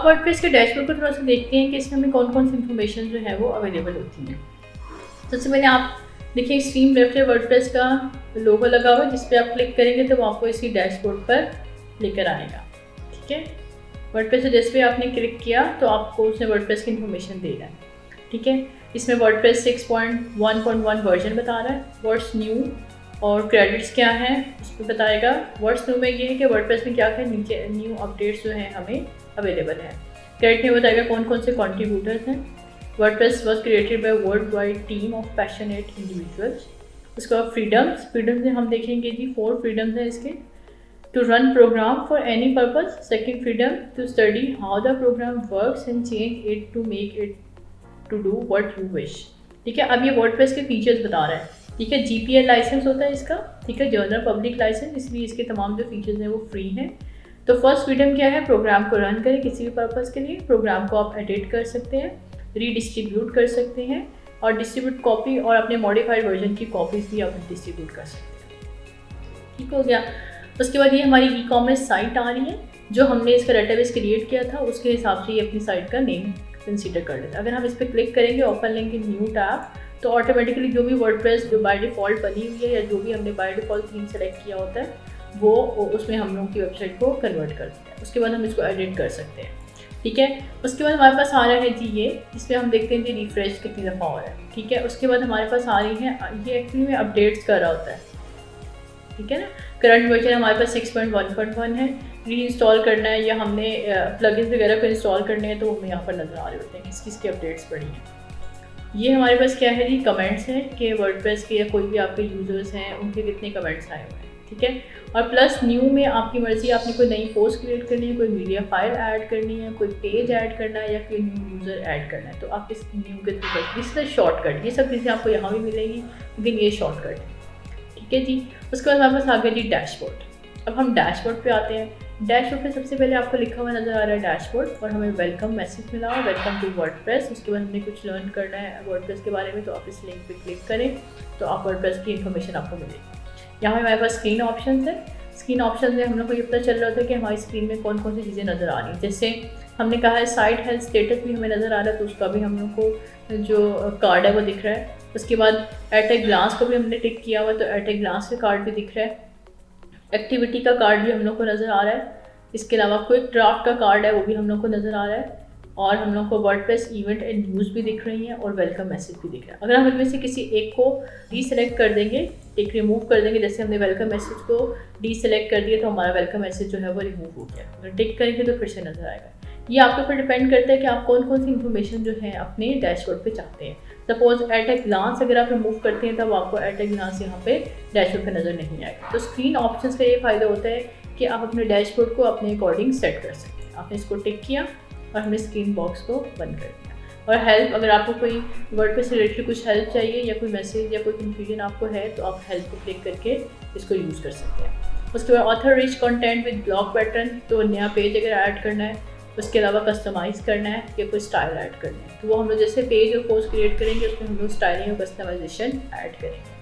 WordPress के dashboard को थोड़ा सा देखते हैं कि इसमें हमें कौन कौन सी इन्फॉर्मेशन जो है वो अवेलेबल होती है। सबसे पहले आप देखिए एक्सट्रीम लेफ्ट में वर्डप्रेस का लोगो लगा हुआ है, जिस पर आप क्लिक करेंगे तो वो आपको इसी डैशबोर्ड पर लेकर आएगा। ठीक है, वर्डप्रेस से जिस पे आपने क्लिक किया तो आपको उसने वर्डप्रेस की इन्फॉर्मेशन दे रहा है। ठीक है, इसमें वर्डप्रेस 6.1.1 वर्जन बता रहा है, व्हाट्स न्यू और क्रेडिट्स क्या हैं उस पर बताएगा। व्हाट्स न्यू में ये है कि वर्डप्रेस में क्या क्या नीचे न्यू अपडेट्स जो हैं हमें अवेलेबल है। क्रेडिट में बताएगा कौन कौन से कॉन्ट्रीब्यूटर्स हैं। WordPress was created by world wide team of passionate individuals. उसके बाद फ्रीडम्स में हम देखेंगे जी 4 फ्रीडम्स हैं इसके। To run program for any purpose, second freedom to study how the program works and change it to make it to do what you wish. ठीक है, अब ये वर्डप्रेस के फीचर्स बता रहा है। ठीक है, GPL लाइसेंस होता है इसका। ठीक है, जनरल पब्लिक लाइसेंस, इसलिए इसके तमाम जो फीचर्स हैं वो फ्री हैं। तो फर्स्ट फ्रीडम क्या है, प्रोग्राम को रन करें किसी भी पर्पज़ के लिए। प्रोग्राम को आप एडिट कर सकते हैं, रीडिस्ट्रीब्यूट कर सकते हैं और डिस्ट्रीब्यूट कॉपी और अपने मॉडिफाइड वर्जन की कॉपीज़ भी आप डिस्ट्रीब्यूट कर सकते हैं। ठीक हो गया। उसके बाद ये हमारी ई-कॉमर्स साइट आ रही है, जो हमने इसका डेटाबेस क्रिएट किया था उसके हिसाब से ये अपनी साइट का नेम कंसीडर कर लेते हैं। अगर हम इस पर क्लिक करेंगे, ओपन लेंगे न्यू टैब, तो ऑटोमेटिकली जो भी वर्डप्रेस जो बाय डिफ़ॉल्ट बनी हुई है या जो भी हमने बाय डिफ़ॉल्ट थीम सेलेक्ट किया होता है वो उसमें हम लोगों की वेबसाइट को कन्वर्ट कर देते हैं। उसके बाद हम इसको एडिट कर सकते हैं। ठीक है, उसके बाद हमारे पास आ रहा है जी ये, इसमें हम देखते हैं जी रिफ्रेश कितनी दफ़ा हो रहा है। ठीक है, उसके बाद हमारे पास आ रही है, ये एक्चुअली में अपडेट्स कर रहा होता है। ठीक है ना, करंट वर्जन हमारे पास 6.1.1 है। री इंस्टॉल करना है या हमने प्लगइन्स वगैरह को इंस्टॉल करने हैं तो हमें यहाँ पर नज़र आ रहे होते हैं किस किस की अपडेट्स पड़ी हैं। ये हमारे पास क्या है जी, कमेंट्स हैं कि वर्डप्रेस के या कोई भी आपके यूज़र्स हैं उनके कितने कमेंट्स आए हुए हैं। ठीक है, और प्लस न्यू में आपकी मर्ज़ी, आपने कोई नई पोस्ट क्रिएट करनी है, कोई मीडिया फाइल ऐड करनी है, कोई पेज ऐड करना है या कोई न्यू यूज़र ऐड करना है तो आप इस न्यू के थ्रू कर, इससे शॉर्टकट, ये सब चीज़ें आपको यहाँ भी मिलेंगी लेकिन ये शॉर्टकट है। ठीक है जी, उसके बाद हमारे पास आ गया जी डैशबोर्ड। अब हम डैशबोर्ड पे आते हैं। डैशबोर्ड पे सबसे पहले आपको लिखा हुआ नज़र आ रहा है डैशबोर्ड, और हमें वेलकम मैसेज मिला हुआ, वेलकम टू वर्डप्रेस। उसके बाद हमने कुछ लर्न करना है वर्डप्रेस के बारे में तो आप इस लिंक पे क्लिक करें तो आप वर्डप्रेस की इन्फॉर्मेशन आपको मिलेगी। यहाँ हमारे पास स्क्रीन ऑप्शन है। स्क्रीन ऑप्शन में हम लोग को ये पता चल रहा था कि हमारी स्क्रीन में कौन कौन सी चीज़ें नज़र आ रही हैं। जैसे हमने कहा है साइट हेल्थ स्टेटस भी हमें नज़र आ रहा है, तो उसका भी हम लोग को जो कार्ड है वो दिख रहा है। उसके बाद एट ए ग्लांस को भी हमने टिक किया हुआ तो एट ए ग्लांस का कार्ड भी दिख रहा है। एक्टिविटी का कार्ड भी हम लोग को नज़र आ रहा है। इसके अलावा क्विक ड्राफ्ट का कार्ड है वो भी हम लोग को नज़र आ रहा है, और हम लोग को वर्डप्रेस इवेंट एंड न्यूज़ भी दिख रही हैं और वेलकम मैसेज भी दिख रहा है। अगर हम इनमें से किसी एक को डीसेलेक्ट कर देंगे, एक रिमूव कर देंगे, जैसे हमने वेलकम मैसेज को डीसेलेक्ट कर दिया तो हमारा वेलकम मैसेज जो है वो रिमूव हो गया। अगर टिक करेंगे तो फिर से नज़र आएगा। ये आपके ऊपर डिपेंड करता है कि आप कौन कौन सी इन्फॉर्मेशन जो है अपने डैशबोर्ड पे चाहते हैं। सपोज एट ए ग्लांस अगर आप रिमूव करते हैं तब आपको एट ए ग्लांस यहाँ पे डैशबोर्ड पे नज़र नहीं आएगा। तो स्क्रीन ऑप्शंस का ये फ़ायदा होता है कि आप अपने डैशबोर्ड को अपने अकॉर्डिंग सेट कर सकते हैं। आपने इसको टिक किया और हमने स्क्रीन बॉक्स को बंद कर दिया। और हेल्प, अगर आपको कोई वर्डप्रेस से रिलेटेड कुछ हेल्प चाहिए या कोई मैसेज या कोई कन्फ्यूजन आपको है तो आप हेल्प को क्लिक करके इसको यूज़ कर सकते हैं। उसके बाद author rich content with block pattern, तो नया पेज अगर ऐड करना है, उसके अलावा कस्टमाइज़ करना है या कोई स्टाइल ऐड करना है तो वो हम लोग जैसे पेज और पोस्ट क्रिएट करेंगे उसमें हम लोग स्टाइलिंग और कस्टमाइजेशन ऐड करेंगे।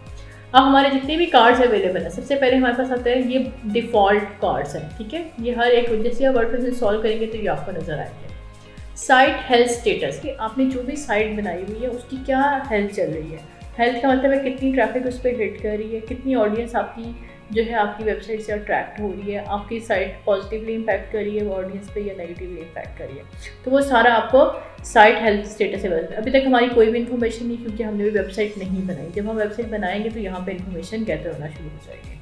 अब हमारे जितने भी कार्ड्स अवेलेबल हैं, सबसे पहले हमारे पास आता है ये डिफ़ॉल्ट कार्ड्स हैं। ठीक है, ये हर एक जैसे आप वर्डप्रेस इंस्टॉल करेंगे तो ये आपको नज़र आएंगे। साइट हेल्थ स्टेटस, कि आपने जो भी साइट बनाई हुई है उसकी क्या हेल्थ चल रही है। हेल्थ का मतलब है कितनी ट्रैफिक उस पर हिट कर रही है, कितनी ऑडियंस आपकी जो है आपकी वेबसाइट से अट्रैक्ट हो रही है, आपकी साइट पॉजिटिवली इम्पैक्ट कर रही है वो ऑडियंस पे या नेगेटिवली इम्पैक्ट कर रही है। तो वो सारा आपको साइट हेल्थ स्टेटस से बताता है। अभी तक हमारी कोई भी इन्फॉर्मेशन नहीं, क्योंकि हमने भी वेबसाइट नहीं बनाई। जब हम वेबसाइट बनाएंगे तो यहाँ पे इन्फॉर्मेशन गैदर होना शुरू हो जाएगी।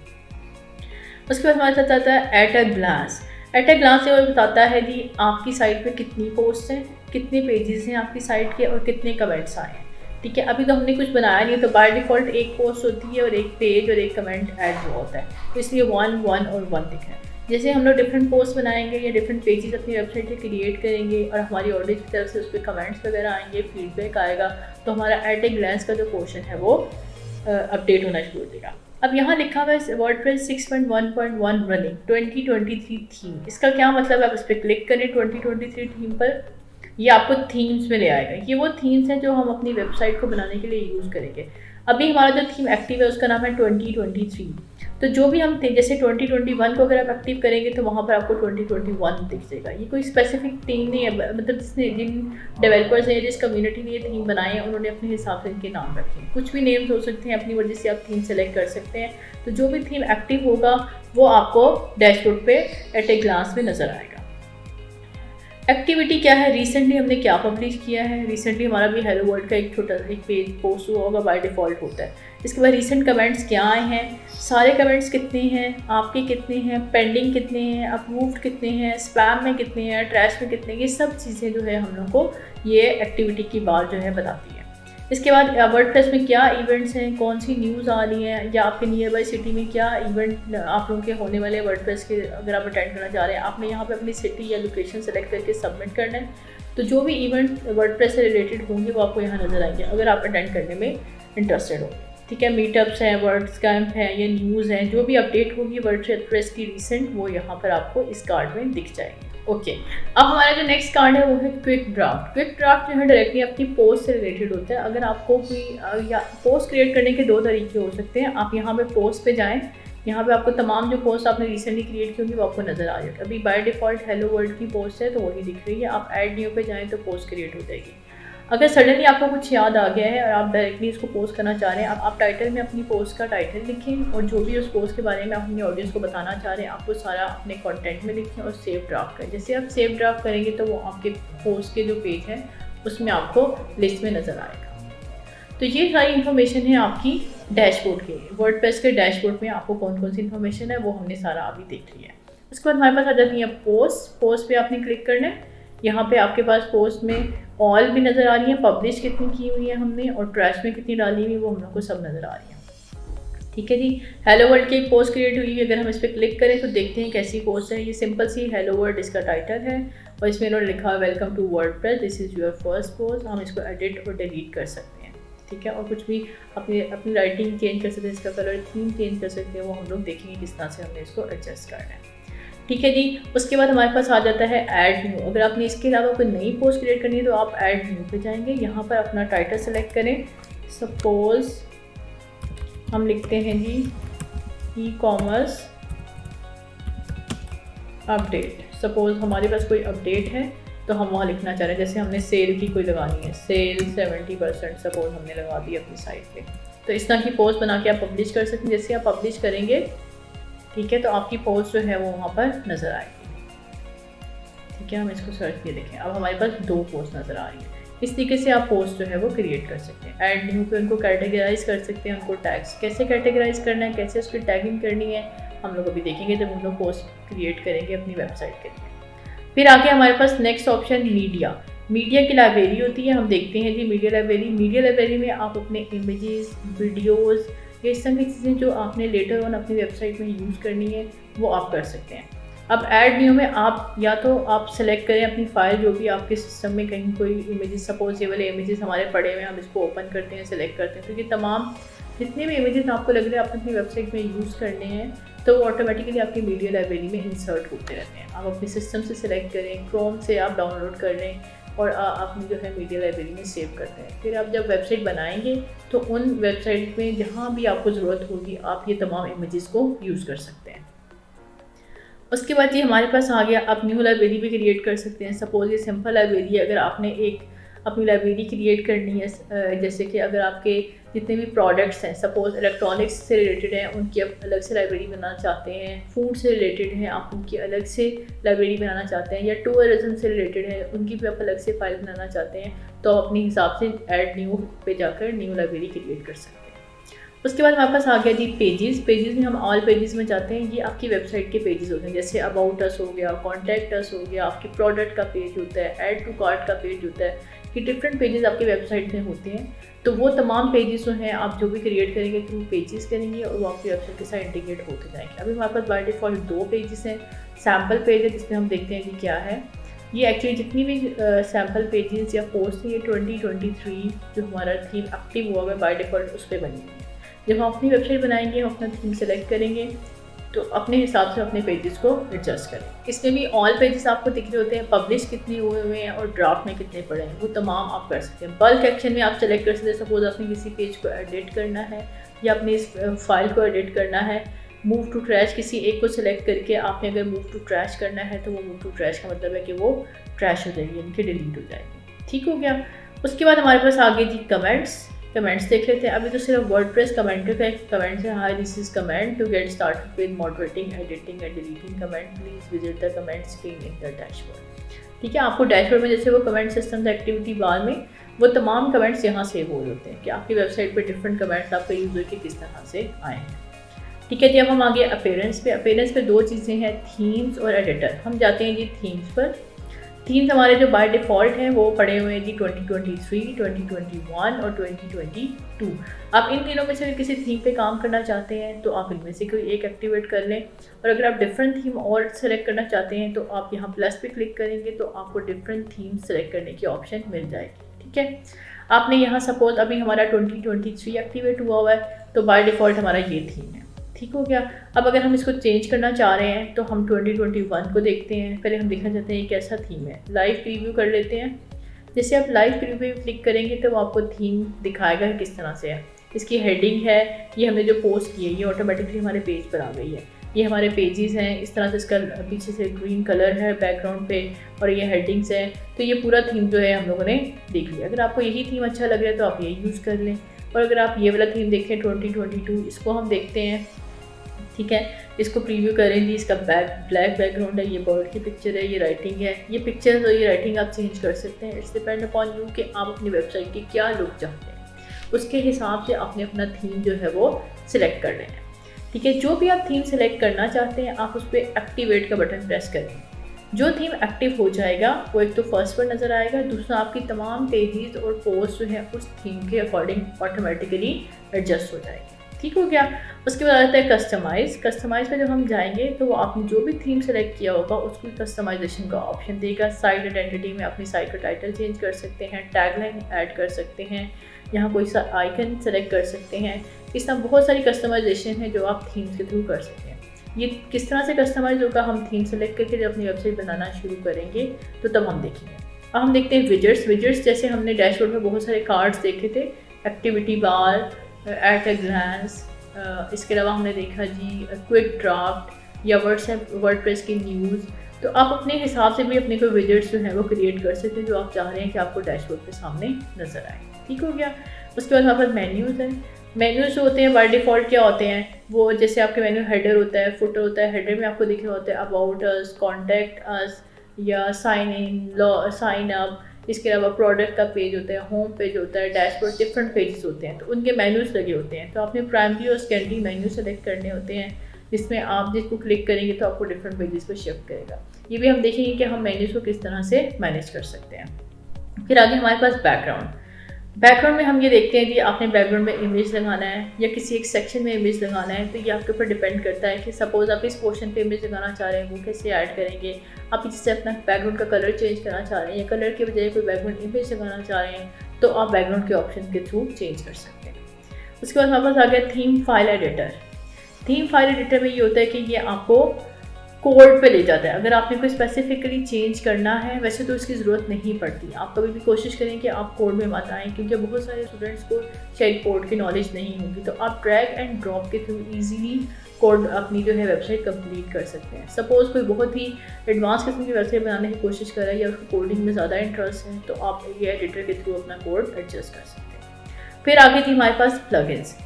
उसके बाद हमारे साथ आता है at a glance. At a glance से वो बताता है कि आपकी साइट पे कितनी पोस्ट हैं, कितने पेजेस हैं आपकी साइट के और कितने कमेंट्स आए हैं। ठीक है, अभी तो हमने कुछ बनाया नहीं, तो बाय डिफ़ॉल्ट एक पोस्ट होती है और एक पेज और एक कमेंट ऐड हुआ होता है, तो इसलिए 1 1 और 1 दिखा है। जैसे हम लोग डिफरेंट पोस्ट बनाएंगे या डिफरेंट पेजेस अपनी वेबसाइट पे क्रिएट करेंगे और हमारी ऑडियंस की तरफ से उस पर कमेंट्स वगैरह आएंगे, फीडबैक आएगा, तो हमारा एट ए ग्लैंस का जो पोर्शन है वो अपडेट होना शुरू हो जाएगा। अब यहाँ लिखा हुआ है वर्डप्रेस 6.1.1 रनिंग 2023 थीम। इसका क्या मतलब है, आप इस पर क्लिक करें 2023 थीम पर, ये आपको थीम्स में ले आएगा। ये वो थीम्स हैं जो हम अपनी वेबसाइट को बनाने के लिए यूज़ करेंगे। अभी हमारा जो थीम एक्टिव है उसका नाम है 2023। तो जो भी हम थे जैसे 2021 को अगर आप एक्टिव करेंगे तो वहाँ पर आपको 2021 दिख जाएगा। ये कोई स्पेसिफिक थीम नहीं है, मतलब जिन डेवलपर्स ने, जिस कम्युनिटी ने ये थीम बनाए हैं उन्होंने अपने हिसाब से इनके नाम रखे हैं। कुछ भी नेम्स हो सकते हैं, अपनी मर्जी से आप थीम सेलेक्ट कर सकते हैं। तो जो भी थीम एक्टिव होगा वो आपको डैशबोर्ड पे एट ए ग्लांस में नज़र आएगा। एक्टिविटी क्या है, रिसेंटली हमने क्या पब्लिश किया है। रिसेंटली हमारा भी हेलो वर्ल्ड का एक छोटा एक पेज पोस्ट हुआ होगा, बाय डिफ़ॉल्ट होता है। इसके बाद रिसेंट कमेंट्स क्या आए हैं, सारे कमेंट्स कितने हैं, आपके कितने हैं, पेंडिंग कितने हैं, अप्रूव्ड कितने हैं, स्पैम में कितने हैं, ट्रैश में कितने हैं, ये सब चीज़ें जो है हम लोग को ये एक्टिविटी की बात जो है बताती है। इसके बाद वर्डप्रेस में क्या इवेंट्स हैं, कौन सी न्यूज़ आ रही हैं, या आपके नियर बाई सिटी में क्या इवेंट आप लोगों के होने वाले वर्डप्रेस के अगर आप अटेंड करना चाह रहे हैं, आपने यहाँ पे अपनी सिटी या लोकेशन सेलेक्ट करके सबमिट करना है। तो जो भी इवेंट वर्डप्रेस से रिलेटेड होंगे वो आपको यहाँ नज़र आएंगे अगर आप अटेंड करने में इंटरेस्टेड हो। ठीक है, मीटअप्स हैं, वर्ड्स कैंप हैं, या न्यूज़ हैं, जो भी अपडेट होगी वर्डप्रेस की रिसेंट वो यहाँ पर आपको इस कार्ड में दिख जाएगी। ओके, अब हमारा जो नेक्स्ट कार्ड है वो है क्विक ड्राफ्ट। क्विक ड्राफ्ट जो है डायरेक्टली आपकी पोस्ट से रिलेटेड होता है। अगर आपको कोई या पोस्ट क्रिएट करने के दो तरीके हो सकते हैं। आप यहाँ पे पोस्ट पे जाएं, यहाँ पे आपको तमाम जो पोस्ट आपने रिसेंटली क्रिएट की होगी वो आपको नज़र आ जाएगी। अभी बाय डिफ़ॉल्ट हेलो वर्ल्ड की पोस्ट है तो वही दिख रही है। आप ऐड न्यू पे जाएँ तो पोस्ट क्रिएट हो जाएगी। अगर सडनली आपको कुछ याद आ गया है और आप डायरेक्टली इसको पोस्ट करना चाह रहे हैं, आप टाइटल में अपनी पोस्ट का टाइटल लिखें और जो भी उस पोस्ट के बारे में आप अपनी ऑडियंस को बताना चाह रहे हैं आप वो सारा अपने कंटेंट में लिखें और सेव ड्राफ्ट करें। जैसे आप सेव ड्राफ्ट करेंगे तो वो आपके पोस्ट के जो पेज हैं उसमें आपको लिस्ट में नज़र आएगा। तो ये सारी इन्फॉर्मेशन है आपकी डैशबोर्ड के। वर्डप्रेस के डैशबोर्ड में आपको कौन कौन सी इन्फॉर्मेशन है वो हमने सारा अभी देख लिया है। उसके बाद हमारे पास आ जाती है पोस्ट पे आपने क्लिक करना है। यहाँ पे आपके पास पोस्ट में ऑल भी नज़र आ रही है, पब्लिश कितनी की हुई है हमने और ट्रैश में कितनी डाली हुई वो हम लोग को सब नज़र आ रही है। ठीक है जी, हेलो वर्ल्ड की एक पोस्ट क्रिएट हुई है। अगर हम इस पर क्लिक करें तो देखते हैं कैसी पोस्ट है। ये सिंपल सी हेलो वर्ल्ड इसका टाइटल है और इसमें इन्होंने लिखा है welcome to WordPress, this is your first post. हम इसको एडिट और डिलीट कर सकते हैं। ठीक है, और कुछ भी अपनी राइटिंग चेंज कर सकते हैं, इसका कलर थीम चेंज कर सकते हैं। वो हम लोग देखेंगे किस तरह से हमने इसको एडजस्ट करना है। ठीक है जी, उसके बाद हमारे पास आ जाता है ऐड न्यू। अगर आपने इसके अलावा कोई नई पोस्ट क्रिएट करनी है तो आप ऐड न्यू पे जाएंगे। यहाँ पर अपना टाइटल सेलेक्ट करें। सपोज हम लिखते हैं जी ई कॉमर्स अपडेट। सपोज हमारे पास कोई अपडेट है तो हम वहाँ लिखना चाह रहे हैं, जैसे हमने सेल की कोई लगानी है, सेल 70% सपोज हमने लगा दी अपनी साइट पे। तो इस तरह की पोस्ट बना के आप पब्लिश कर सकते हैं। जैसे आप पब्लिश करेंगे, ठीक है, तो आपकी पोस्ट जो है वो वहाँ पर नज़र आएगी। ठीक है, हम इसको सर्च किए देखें, अब हमारे पास 2 पोस्ट नज़र आ रही है। इस तरीके से आप पोस्ट जो है वो क्रिएट कर सकते हैं। ऐड न्यू पे उनको कैटेगराइज कर सकते हैं, उनको टैग्स कैसे कैटेगराइज करना है, कैसे उसकी टैगिंग करनी है, हम लोग अभी देखेंगे जब हम लोग पोस्ट क्रिएट करेंगे अपनी वेबसाइट के लिए। फिर आगे हमारे पास नेक्स्ट ऑप्शन मीडिया की लाइब्रेरी होती है। हम देखते हैं जी मीडिया लाइब्रेरी में आप अपने इमेजेस, वीडियोज़, ये इस तरह की चीज़ें जो आपने लेटर ऑन अपनी वेबसाइट में यूज़ करनी है वो आप कर सकते हैं। अब ऐड न्यू में आप या तो आप सेलेक्ट करें अपनी फ़ाइल, जो भी आपके सिस्टम में कहीं कोई इमेजेस, सपोज ये वाले इमेजेस हमारे पड़े हुए हैं, हम इसको ओपन करते हैं, सेलेक्ट करते हैं, तो ये तमाम जितने भी इमेजेस आपको लग रहे हैं आप अपनी वेबसाइट में यूज़ करने हैं तो वो ऑटोमेटिकली आपकी मीडिया लाइब्रेरी में इंसर्ट होते रहते हैं। आप अपने सिस्टम से सिलेक्ट करें, क्रोम से आप डाउनलोड कर लें और अपनी जो है मीडिया लाइब्रेरी में सेव करते हैं। फिर आप जब वेबसाइट बनाएंगे तो उन वेबसाइट में जहाँ भी आपको ज़रूरत होगी आप ये तमाम इमेजेस को यूज़ कर सकते हैं। उसके बाद ये हमारे पास आ गया, आप न्यू लाइब्रेरी भी क्रिएट कर सकते हैं। सपोज ये सिंपल लाइब्रेरी है, अगर आपने एक अपनी लाइब्रेरी क्रिएट करनी है, जैसे कि अगर आपके जितने भी प्रोडक्ट्स हैं, सपोज इलेक्ट्रॉनिक्स से रिलेटेड हैं, उनकी आप अलग से लाइब्रेरी बनाना चाहते हैं, फूड से रिलेटेड हैं आप उनकी अलग से लाइब्रेरी बनाना चाहते हैं, या टूरिज्म से रिलेटेड है उनकी भी आप अलग से फाइल बनाना चाहते हैं, तो आप अपने हिसाब से ऐड न्यू पे जाकर न्यू लाइब्रेरी क्रिएट कर सकते हैं। उसके बाद हमारे पास आ गया जी पेजेस में हम ऑल पेजेस में जाते हैं। ये आपकी वेबसाइट के पेजेस होते हैं, जैसे अबाउट अस हो गया, कॉन्टैक्ट अस हो गया, आपके प्रोडक्ट का पेज होता है, ऐड टू कार्ट का पेज होता है। ये डिफरेंट पेजेस आपकी वेबसाइट में होते हैं। तो वो तमाम पेजेस जो हैं आप जो भी क्रिएट करेंगे थ्रू पेजेस करेंगे और वो आपकी वेबसाइट के साथ इंटीग्रेट होते जाएंगे। अभी हमारे पास बाय डिफ़ॉल्ट 2 पेजेस हैं। सैम्पल पेज है जिसमें हम देखते हैं कि क्या है। ये एक्चुअली जितनी भी सैम्पल पेजेस या पोस्ट है ये 2023 जो हमारा थीम एक्टिव हुआ है बाय डिफ़ॉल्ट उस पर बनी हुई है। जब हम अपनी वेबसाइट बनाएंगे हम अपना थीम सेलेक्ट करेंगे तो अपने हिसाब से अपने पेजेस को एडजस्ट करें। इसमें भी ऑल पेजेस आपको दिख रहे होते हैं, पब्लिश कितने हुए हैं और ड्राफ्ट में कितने पड़े हैं, वो तमाम आप कर सकते हैं। बल्क एक्शन में आप सेलेक्ट कर सकते हैं। सपोज आपने किसी पेज को एडिट करना है या अपनी इस फाइल को एडिट करना है मूव टू ट्रैश किसी एक को सिलेक्ट करके आपने अगर मूव टू ट्रैश करना है तो वो मूव टू ट्रैश का मतलब है कि वो ट्रैश हो जाएगी, यानी कि डिलीट हो जाएगी। ठीक हो गया। उसके बाद हमारे पास आगे जी कमेंट्स देख लेते हैं। अभी तो सिर्फ वर्डप्रेस कमेंट का एक कमेंट है, hi this is comment to get started with moderating, editing and deleting comment, please visit the comment screen in the dashboard. ठीक है, आपको डैशबोर्ड में जैसे वो कमेंट सिस्टम एक्टिविटी बार में वो तमाम कमेंट्स यहाँ सेव हो होते हैं कि आपकी वेबसाइट पे डिफरेंट कमेंट्स आपके यूज़र के किस तरह से आए हैं। ठीक है जी, अब हम आगे अपीयरेंस पे दो चीज़ें हैं, थीम्स और एडिटर। हम जाते हैं जी थीम्स पर। थीम्स हमारे जो बाय डिफ़ॉल्ट हैं वो पड़े हुए हैं जी 2023, 2021 और 2022। आप इन तीनों में से किसी थीम पे काम करना चाहते हैं तो आप इनमें से कोई एक एक्टिवेट कर लें, और अगर आप डिफरेंट थीम और सेलेक्ट करना चाहते हैं तो आप यहाँ प्लस पे क्लिक करेंगे तो आपको डिफरेंट थीम सेलेक्ट करने की ऑप्शन मिल जाएगी। ठीक है, आपने यहाँ सपोज अभी हमारा 2023 एक्टिवेट हुआ है तो बाय डिफ़ॉल्ट हमारा ये थीम है। ठीक हो गया। अब अगर हम इसको चेंज करना चाह रहे हैं तो हम 2021 को देखते हैं। पहले हम देखना चाहते हैं कैसा थीम है, लाइव प्रीव्यू कर लेते हैं। जैसे आप लाइव प्रीव्यू क्लिक करेंगे तो आपको थीम दिखाएगा किस तरह से है। इसकी हेडिंग है, ये हमने जो पोस्ट की है ये ऑटोमेटिकली हमारे पेज पर आ गई है। ये हमारे पेजेस हैं, इस तरह से इसका पीछे से ग्रीन कलर है बैकग्राउंड पे और ये हेडिंग्स हैं। तो ये पूरा थीम जो है हम लोगों ने देख लिया। अगर आपको यही थीम अच्छा लग रहा है तो आप ये यूज़ कर लें, और अगर आप ये वाला थीम देखें 2022 इसको हम देखते हैं। ठीक है, इसको प्रीव्यू करें जी। इसका ब्लैक बैकग्राउंड है, ये बर्ड की पिक्चर है, ये राइटिंग है। ये पिक्चर और ये राइटिंग आप चेंज कर सकते हैं। इट्स डिपेंड अपॉन यू कि आप अपनी वेबसाइट की क्या लुक चाहते हैं, उसके हिसाब से आपने अपना थीम जो है वो सिलेक्ट कर लेना है। ठीक है, जो भी आप थीम सेलेक्ट करना चाहते हैं आप उस पर एक्टिवेट का बटन प्रेस करें। जो थीम एक्टिव हो जाएगा वो एक तो फर्स्ट पर नज़र आएगा, दूसरा आपकी तमाम पेजेस और पोस्ट जो है उस थीम के अकॉर्डिंग ऑटोमेटिकली एडजस्ट हो जाएगी। ठीक हो गया। उसके बाद आता है कस्टमाइज़ पे जब हम जाएंगे तो वो आपने जो भी थीम सेलेक्ट किया होगा उसकी कस्टमाइजेशन का ऑप्शन देगा। साइट आइडेंटिटी में अपनी साइट का टाइटल चेंज कर सकते हैं, टैगलाइन ऐड कर सकते हैं, यहाँ कोई सा आइकन सेलेक्ट कर सकते हैं। इस तरह बहुत सारी कस्टमाइजेशन है जो आप थीम्स के थ्रू कर सकते हैं। ये किस तरह से कस्टमाइज होगा, हम थीम सेलेक्ट करके जब अपनी वेबसाइट बनाना शुरू करेंगे तो तब हम देखेंगे। अब हम देखते हैं विजेट्स। जैसे हमने डैशबोर्ड में बहुत सारे कार्ड्स देखे थे, activity bar, at a glance, इसके अलावा हमने देखा जी क्विक ड्राफ्ट या वर्डप्रेस की न्यूज़। तो आप अपने हिसाब से भी अपने कोई विजेट्स जो है वो क्रिएट कर सकते हैं जो आप चाह रहे हैं कि आपको डैशबोर्ड पे सामने नज़र आए। ठीक हो गया। उसके बाद हमारे पास मेन्यूज़ हैं। मेन्यूज़ जो होते हैं बाय डिफ़ॉल्ट क्या होते हैं, वो जैसे आपके मेन्यू हेडर होता है, फुटर होता है। हेडर में आपको दिख रहा होता है अबाउट अस, कॉन्टैक्ट अस या साइन इन, साइन अप। इसके अलावा प्रोडक्ट का पेज होता है, होम पेज होता है, डैशबोर्ड, डिफरेंट पेजेस होते हैं तो उनके मेन्यूज़ लगे होते हैं। तो आपने प्राइमरी और सेकेंडरी मेन्यू सेलेक्ट करने होते हैं जिसमें आप जिसको क्लिक करेंगे तो आपको डिफरेंट पेजेस पर शिफ्ट करेगा। ये भी हम देखेंगे कि हम मेन्यूज़ को किस तरह से मैनेज कर सकते हैं। फिर आगे हमारे पास बैकग्राउंड में हम ये देखते हैं कि आपने बैकग्राउंड में इमेज लगाना है या किसी एक सेक्शन में इमेज लगाना है। तो ये आपके ऊपर डिपेंड करता है कि सपोज़ आप इस पोर्शन पे इमेज लगाना चाह रहे हैं, वो कैसे ऐड करेंगे। आप इससे अपना बैकग्राउंड का कलर चेंज करना चाह रहे हैं या कलर के बजाय कोई बैकग्राउंड इमेज लगाना चाह रहे हैं तो आप बैकग्राउंड के ऑप्शन के थ्रू चेंज कर सकते हैं। उसके बाद हमारे पास आ गया थीम फाइल एडिटर में ये होता है कि ये आपको कोड पे ले जाता है। अगर आपने कोई स्पेसिफिकली चेंज करना है, वैसे तो इसकी ज़रूरत नहीं पड़ती। आप कभी भी कोशिश करें कि आप कोड में मत आएँ क्योंकि बहुत सारे स्टूडेंट्स को शायद कोड की नॉलेज नहीं होगी। तो आप ड्रैग एंड ड्रॉप के थ्रू ईजीली कोड अपनी जो है वेबसाइट कंप्लीट कर सकते हैं। सपोज़ कोई बहुत ही एडवांस किस्म की वेबसाइट बनाने की कोशिश कर रहा है या उसको कोडिंग में ज़्यादा इंटरेस्ट है तो आप ये एडिटर के थ्रू अपना कोड एडजस्ट कर सकते हैं। फिर आगे थी हमारे पास प्लगइन्स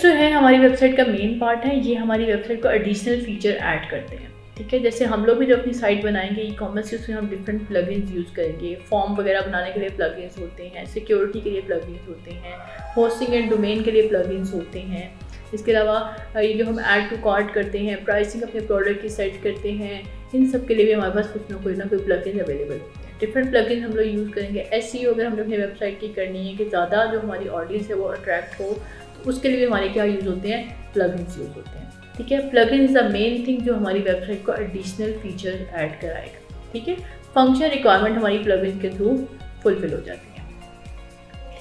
जो है हमारी वेबसाइट का मेन पार्ट है। ये हमारी वेबसाइट को एडिशनल फीचर ऐड करते हैं। ठीक है, जैसे हम लोग भी जो अपनी साइट बनाएंगे ई-कॉमर्स की, उसमें हम डिफरेंट प्लगइन्स यूज़ करेंगे। फॉर्म वगैरह बनाने के लिए प्लगइन्स होते हैं, सिक्योरिटी के लिए प्लगइन्स होते हैं, होस्टिंग एंड डोमेन के लिए प्लगइन्स होते हैं। इसके अलावा ये जो हम ऐड टू कार्ट करते हैं, प्राइसिंग अपने प्रोडक्ट की सेट करते हैं, इन सब के लिए भी हमारे पास कुछ ना कोई प्लगइन अवेलेबल होते हैं। डिफरेंट प्लगइन हम लोग यूज़ करेंगे। एसईओ अगर हमने अपनी वेबसाइट की करनी है कि ज़्यादा जो हमारी ऑडियंस है वो अट्रैक्ट हो तो उसके लिए भी हमारे क्या यूज़ होते हैं, प्लगइन्स यूज़ होते हैं। ठीक है, plugin is the main thing जो हमारी वेबसाइट को एडिशनल फीचर ऐड कराएगा। ठीक है, फंक्शन रिक्वायरमेंट हमारी प्लगइन के थ्रू फुलफिल हो जाती है।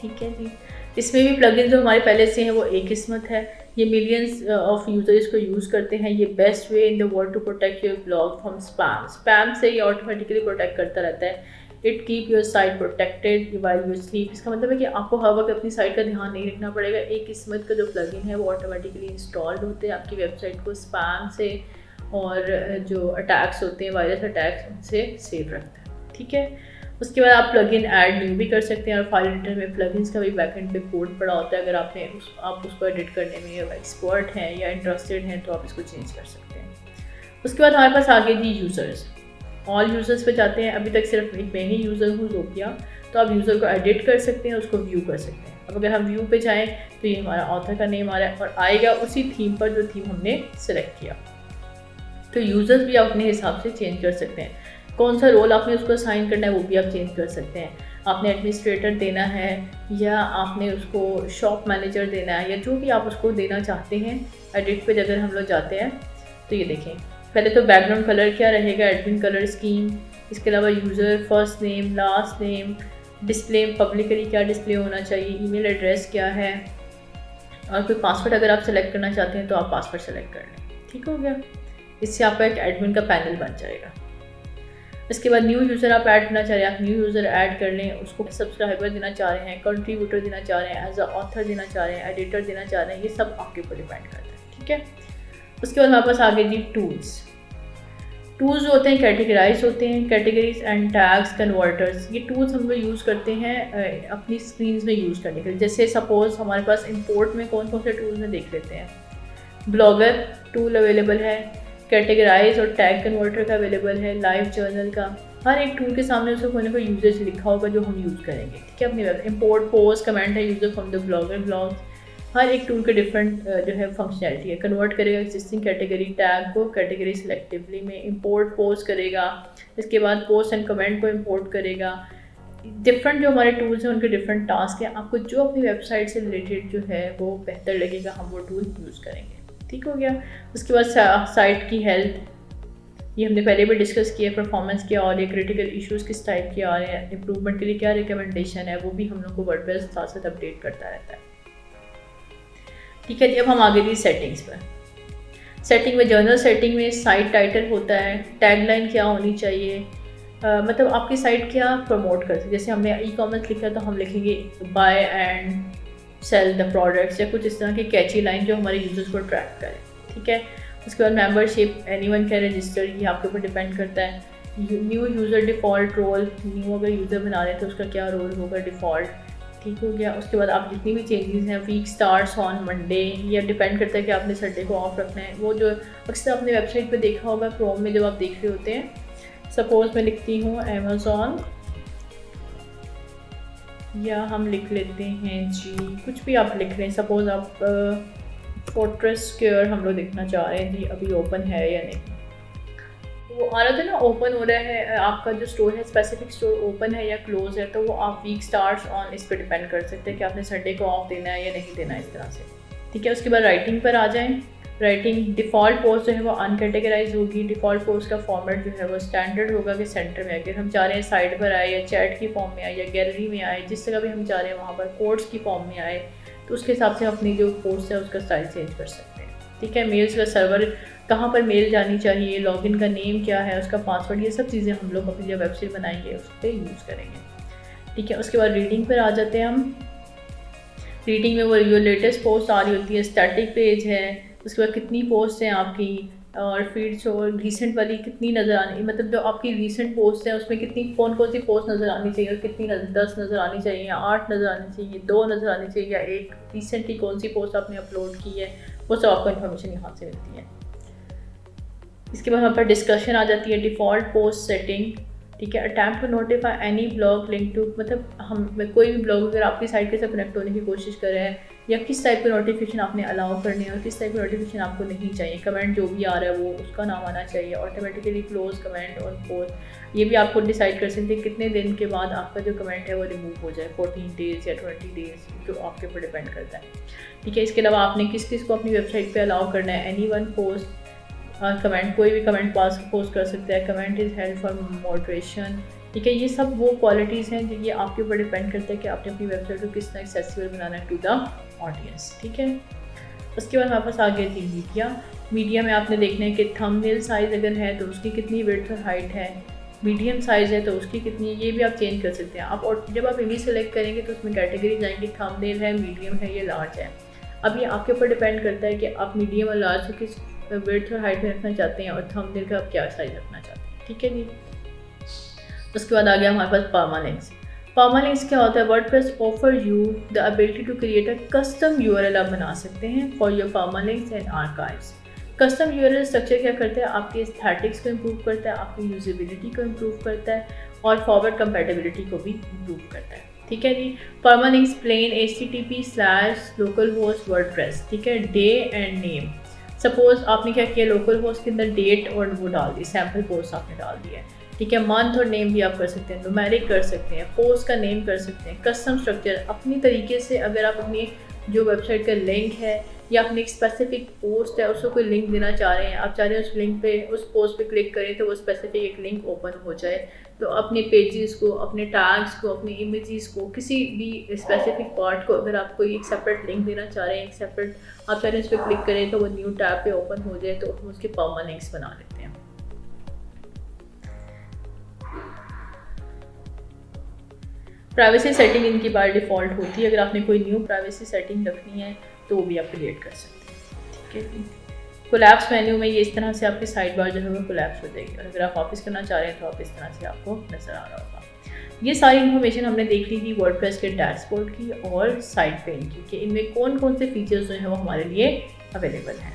ठीक है जी, इसमें भी प्लगइन जो हमारे पहले से हैं वो एक किस्मत है। ये मिलियंस ऑफ यूजर्स को यूज़ करते हैं। ये best way in the world to protect your blog from spam से ये ऑटोमेटिकली प्रोटेक्ट करता रहता है। It keep your site protected while you sleep. इसका मतलब है कि आपको हर वक्त अपनी साइट का ध्यान नहीं रखना पड़ेगा। एक किस्मत का जो प्लगइन है वो ऑटोमेटिकली इंस्टॉल्ड होते हैं आपकी वेबसाइट को स्पैम से और जो अटैक्स होते हैं, वायरस अटैक्स, उनसे सेफ रखता है। ठीक है, उसके बाद आप प्लगइन ऐड न्यू भी कर सकते हैं और फाइल एडिटर में प्लगइन्स का भी बैकएंड पे कोड पड़ा होता है। अगर आप उसको एडिट करने में एक्सपर्ट हैं या इंटरेस्टेड हैं तो आप इसको चेंज कर सकते हैं। उसके बाद हमारे पास आगे जी यूज़र्स, ऑल यूज़र्स पे जाते हैं। अभी तक सिर्फ मैं ही यूज़र हूँ ज़ोफिया, तो आप यूज़र को एडिट कर सकते हैं, उसको व्यू कर सकते हैं। अब अगर हम व्यू पे जाएँ तो ये हमारा ऑथर का नेम आ रहा है और आएगा उसी थीम पर जो थीम हमने सेलेक्ट किया। तो यूज़र्स भी आप अपने हिसाब से चेंज कर सकते हैं। कौन सा रोल आपने उसको असाइन करना है वो भी आप चेंज कर सकते हैं। आपने एडमिनिस्ट्रेटर देना है या आपने उसको शॉप मैनेजर देना है या जो भी आप उसको देना चाहते हैं। एडिट पे अगर हम लोग जाते हैं तो ये देखें, पहले तो बैकग्राउंड कलर क्या रहेगा, एडमिन कलर स्कीम। इसके अलावा user first name, last name, display publicly क्या डिस्प्ले होना चाहिए, ईमेल एड्रेस क्या है, और कोई पासवर्ड अगर आप सेलेक्ट करना चाहते हैं तो आप पासवर्ड सेलेक्ट कर लें। ठीक हो गया, इससे आपका एक एडमिन का पैनल बन जाएगा। इसके बाद न्यू यूज़र आप ऐड करना चाह रहे हैं, आप न्यू यूज़र ऐड कर लें। उसको सब्सक्राइबर देना चाह रहे हैं, कंट्रीब्यूटर देना चाह रहे हैं, एज अ ऑथर देना चाह रहे हैं, एडिटर देना चाह रहे हैं, ये सब आपके ऊपर डिपेंड करता है। ठीक है, उसके बाद हमारे पास आगे जी टूल्स जो होते हैं कैटेगराइज होते हैं, कैटेगरीज एंड टैग्स, कन्वर्टर्स। ये टूल्स हम लोग यूज़ करते हैं अपनी स्क्रीन में यूज़ करने के लिए। जैसे सपोज़ हमारे पास इंपोर्ट में कौन कौन से टूल्स हैं देख लेते हैं। ब्लॉगर टूल अवेलेबल है, कैटेगराइज और टैग कन्वर्टर का अवेलेबल है, लाइव जर्नल का। हर एक टूल के सामने उसको कोई ना कोई यूजेज लिखा होगा जो हम यूज़ करेंगे। ठीक है, अपनी इंपोर्ट पोस्ट कमेंट है, user from the blogger blogs. हर एक टूल के डिफरेंट जो है फंक्शनैलिटी है। कन्वर्ट करेगा एग्जिस्टिंग कैटेगरी टैग को कैटेगरी सिलेक्टिवली में, इंपोर्ट पोस्ट करेगा, इसके बाद पोस्ट एंड कमेंट को इंपोर्ट करेगा। डिफरेंट जो हमारे टूल्स हैं उनके डिफरेंट टास्क हैं। आपको जो अपनी वेबसाइट से रिलेटेड जो है वो बेहतर लगेगा हम वो टूल यूज़ करेंगे। ठीक हो गया, उसके बाद साइट की हेल्थ, ये हमने पहले भी डिस्कस किया। परफॉर्मेंस क्या और ये क्रिटिकल इश्यूज़ किस टाइप के आ रहे हैं, इंप्रूवमेंट के लिए क्या रिकमेंडेशन है, वो भी हम लोग को वर्डप्रेस साथ साथ अपडेट करता रहता है। ठीक है जी, अब हम आगे दी सेटिंग्स पर। सेटिंग में जनरल सेटिंग में साइट टाइटल होता है, टैगलाइन क्या होनी चाहिए, मतलब आपकी साइट क्या प्रमोट करती है। जैसे हमने ई कॉमर्स लिखा तो हम लिखेंगे buy and sell the products या कुछ इस तरह की कैची लाइन जो हमारे यूजर्स को अट्रैक्ट करे। ठीक है, उसके बाद मेंबरशिप, एनीवन कैन रजिस्टर, ये आपके ऊपर डिपेंड करता है। New user default role, new अगर यूज़र बना रहे हैं तो उसका क्या रोल होगा डिफ़ॉल्ट। ठीक हो गया, उसके बाद आप जितनी भी चेंजेस हैं, वीक स्टार्ट्स ऑन मंडे, या डिपेंड करता है कि आपने संडे को ऑफ रखना है। वो जो अक्सर आपने वेबसाइट पे देखा होगा क्रोम में जब आप देख रहे होते हैं, सपोज मैं लिखती हूँ अमेज़ॉन, या हम लिख लेते हैं जी कुछ भी आप लिख रहे हैं। सपोज आप फोर्ट्रेस केयर हम लोग देखना चाह रहे हैं जी अभी ओपन है या नहीं। वो आ रहा था ना, ओपन हो रहा है आपका जो स्टोर है, स्पेसिफिक स्टोर ओपन है या क्लोज है, तो वो आप वीक स्टार्ट्स ऑन इस पर डिपेंड कर सकते हैं कि आपने संडे को ऑफ देना है या नहीं देना, इस तरह से। ठीक है, उसके बाद राइटिंग पर आ जाएं। राइटिंग डिफ़ॉल्ट पोस्ट जो है वो अनकैटेगराइज होगी। डिफ़ॉल्ट पोस्ट का फॉर्मेट जो है वो स्टैंडर्ड होगा कि सेंटर में, अगर हम चाह रहे हैं साइड पर आए या चैट की फॉर्म में आए या गैलरी में आए, जिस जगह भी हम चाह रहे हैं वहाँ पर कोड्स की फॉर्म में आए, तो उसके हिसाब से अपनी जो पोस्ट है उसका स्टाइल चेंज कर सकते हैं। ठीक है, मेल्स का सर्वर कहाँ पर मेल जानी चाहिए, लॉगिन का नेम क्या है, उसका पासवर्ड, ये सब चीज़ें हम लोग अपनी जब वेबसाइट बनाएंगे उस पर यूज़ करेंगे। ठीक है, उसके बाद रीडिंग पर आ जाते हैं हम। रीडिंग में वो जो लेटेस्ट पोस्ट आ रही होती है, स्टैटिक पेज है, उसके बाद कितनी पोस्ट हैं आपकी, और फीड्स और रीसेंट वाली कितनी नज़र आनी, मतलब जो आपकी रीसेंट पोस्ट है उसमें कितनी कौन सी पोस्ट नज़र आनी चाहिए और कितनी 10 नज़र आनी चाहिए या 8 नज़र आनी चाहिए, 2 नज़र आनी चाहिए या एक, रिसेंटली कौन सी पोस्ट आपने अपलोड की है, वो सब आपको इन्फॉर्मेशन यहाँ से मिलती है। इसके बाद हमारे पास डिस्कशन आ जाती है, डिफ़ॉल्ट पोस्ट सेटिंग। ठीक है, attempt to notify any blog link to, मतलब हम कोई भी ब्लॉग अगर आपकी साइट के साथ कनेक्ट होने की कोशिश कर रहे हैं, या किस टाइप की नोटिफिकेशन आपने अलाउ करनी है और किस टाइप की नोटिफिकेशन आपको नहीं चाहिए। कमेंट जो भी आ रहा है वो उसका नाम आना चाहिए, ऑटोमेटिकली क्लोज कमेंट और पोस्ट, ये भी आपको डिसाइड कर सकते हैं कितने दिन के बाद आपका जो कमेंट है वो रिमूव हो जाए, 14 डेज़ या 20 डेज़, जो आपके ऊपर डिपेंड करता है। ठीक है, इसके अलावा आपने किस किस को अपनी वेबसाइट पर अलाउ करना है। एनी वन पोस्ट कमेंट, कोई भी कमेंट पोस्ट कर सकता है। Comment is held for moderation. ठीक है, ये सब वो क्वालिटीज़ हैं जो ये आपके ऊपर डिपेंड करता है कि आपने अपनी वेबसाइट को किस तरह एक्सेसिबल बनाना है टू द ऑडियंस। ठीक है, उसके बाद हमारे पास आगे थी मीडिया में आपने देखना है कि थंबनेल साइज़ अगर है तो उसकी कितनी विड्थ और हाइट है, मीडियम साइज़ है तो उसकी कितनी है, ये भी आप चेंज कर सकते हैं आप। और जब आप इमेज सेलेक्ट करेंगे तो उसमें कैटेगरी जाएंगी, थंबनेल है, मीडियम है या लार्ज है। अब ये आपके ऊपर डिपेंड करता है कि आप मीडियम और लार्ज को किस विड्थ और हाइट में रखना चाहते हैं और थंबनेल का आप क्या साइज़ रखना चाहते हैं। ठीक है जी। उसके बाद आ गया हमारे पास परमालिंक्स। परमालिंक्स क्या होता है? WordPress offer you the ability to create a custom URL आप बना सकते हैं for your permalinks and archives. Custom URL structure क्या करता है? आपके एस्थेटिक्स को इम्प्रूव करता है, आपकी यूजेबिलिटी को इम्प्रूव करता है और फॉरवर्ड कंपैटिबिलिटी को भी इम्प्रूव करता है। ठीक है जी। परमालिंक्स प्लेन http/localhost वर्डप्रेस, ठीक है, डे एंड नेम। सपोज आपने क्या किया, लोकल होस्ट के अंदर डेट और वो डाल दी, सैम्पल पोस्ट आपने डाल दिया है, ठीक है। मंथ और नेम भी आप कर सकते हैं, न्यूमेरिक कर सकते हैं, पोस्ट का नेम कर सकते हैं, कस्टम स्ट्रक्चर अपनी तरीके से। अगर आप अपनी जो वेबसाइट का लिंक है या अपनी एक स्पेसिफिक पोस्ट है उसको कोई लिंक देना चाह रहे हैं, आप चाह रहे हैं उस लिंक पे, उस पोस्ट पे क्लिक करें तो वो स्पेसिफिक एक लिंक ओपन हो जाए, तो अपने पेजेस को, अपने टैग्स को, अपने इमेजेस को, किसी भी स्पेसिफिक पार्ट को अगर आप कोई एक सेपरेट लिंक देना चाह रहे हैं, एक सेपरेट आप चाह रहे हैं उस पर क्लिक करें तो वो न्यू टैब पे ओपन हो जाए, तो हम उसके परमालिंक्स बना लेते हैं। प्राइवेसी सेटिंग इनकी बाय डिफ़ॉल्ट होती है, अगर आपने कोई न्यू प्राइवेसी सेटिंग रखनी है तो वो भी आप क्रिएट कर सकते हैं। ठीक है। कोलैप्स मेन्यू में ये इस तरह से आपकी साइड बार जो है वो कोलैप्स हो जाएगी, और अगर आप वापस करना चाह रहे हैं तो आप इस तरह से आपको नज़र आ रहा होगा। ये सारी इन्फॉर्मेशन हमने देख ली थी वर्डप्रेस के डैशबोर्ड की और साइट पेन की, कि इनमें कौन कौन से फीचर्स जो हैं वो हमारे लिए अवेलेबल हैं।